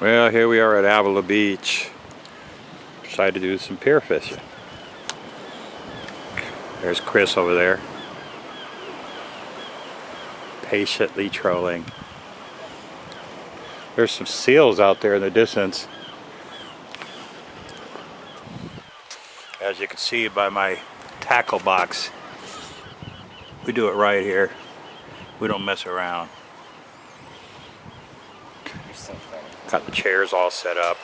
Well, here we are at Avila Beach. Decided to do some pier fishing. There's Chris over there, patiently trolling. There's some seals out there in the distance. As you can see by my tackle box, we do it right here. We don't mess around. You're so funny. Got the chairs all set up.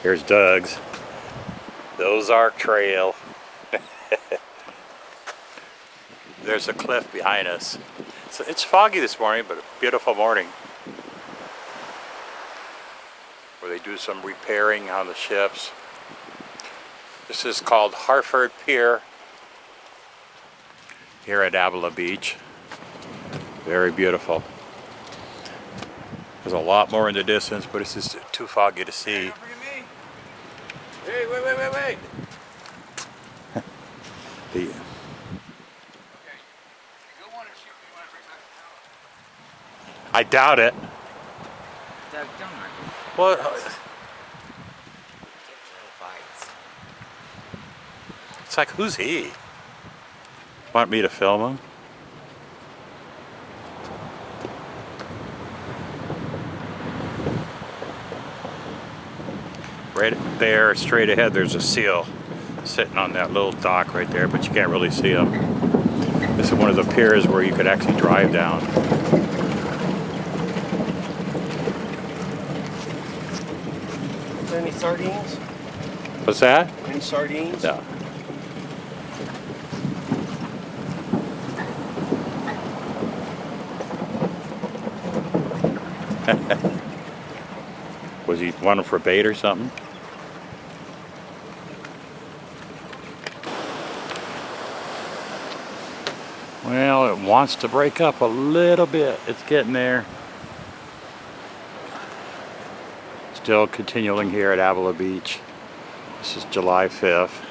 Here's Doug's. The Ozark Trail. There's a cliff behind us. So it's foggy this morning, but a beautiful morning. Where they do some repairing on the ships. This is called Hartford Pier here at Avila Beach. Very beautiful. There's a lot more in the distance, but it's just too foggy to see. Hey, wait. The, I doubt it. Doug, don't argue. Well, Fights. it's like, who's he? Want me to film him? Right there, straight ahead, there's a seal sitting on that little dock right there, but you can't really see him. This is one of the piers where you could actually drive down. Is there any sardines? What's that? Any sardines? No. Was he wanting for bait or something? Well, it wants to break up a little bit. It's getting there. Still continuing here at Avila Beach. This is July 5th.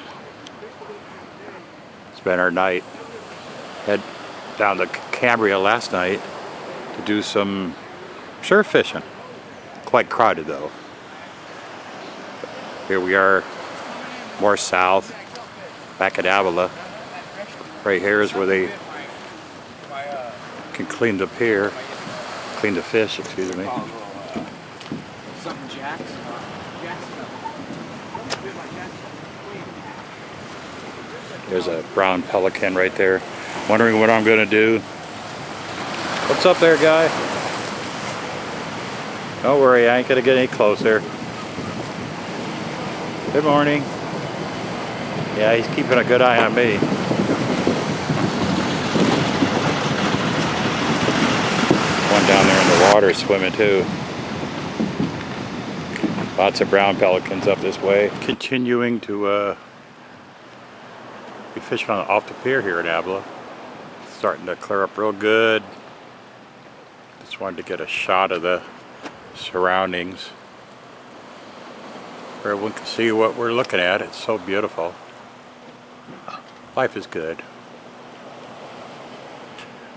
Spent our night. Head down to Cambria last night to do some surf fishing. Quite crowded though. Here we are, more south, back at Avila. Right here is where they can clean the pier, clean the fish, excuse me. Something Jack's. There's a brown pelican right there. Wondering what I'm gonna do. What's up there, guy? Don't worry, I ain't gonna get any closer. Good morning. Yeah, he's keeping a good eye on me. One down there in the water swimming too. Lots of brown pelicans up this way. Continuing to be fishing off the pier here at Avila. Starting to clear up real good. Just wanted to get a shot of the surroundings. Where everyone can see what we're looking at. It's so beautiful. Life is good.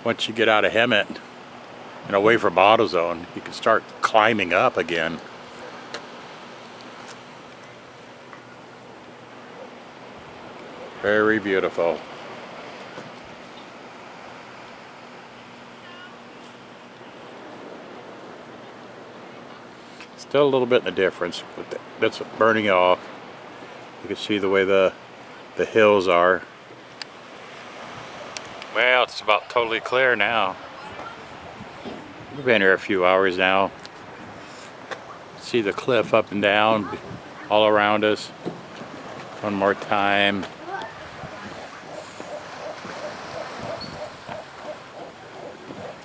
Once you get out of Hemet and away from AutoZone, you can start climbing up again. Very beautiful. Still a little bit in the difference, but that's burning off. You can see the way the hills are. Well, it's about totally clear now. We've been here a few hours now. See the cliff up and down all around us. One more time.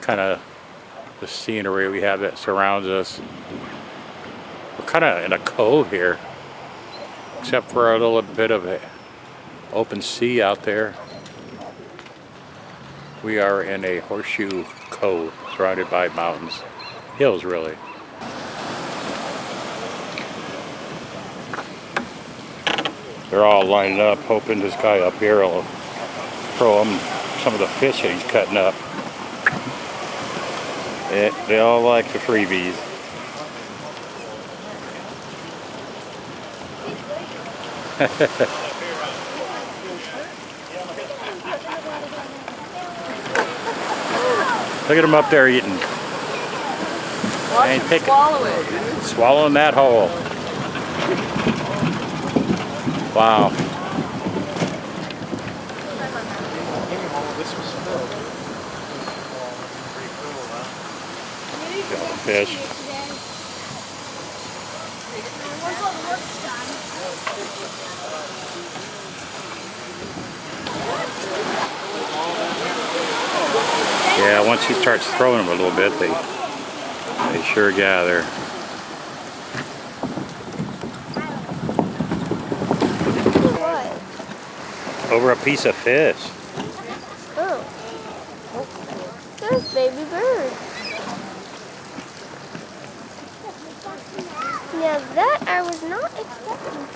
Kind of the scenery we have that surrounds us. We're kind of in a cove here, except for a little bit of a open sea out there. We are in a horseshoe cove surrounded by mountains, hills really. They're all lining up, hoping this guy up here will throw them some of the fish that he's cutting up. They all like the freebies. Look at them up there eating. Watch Ain't him picking. swallow it. Swallowing that whole. Wow. Got the fish. Yeah, once he starts throwing them a little bit, they sure gather. What? Over a piece of fish. Oh. There's baby birds. Now that I was not expecting.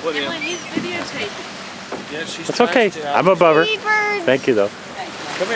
Emily, he's videotaping. Yeah, she's It's okay. I'm above her. Baby birds. Thank you, though.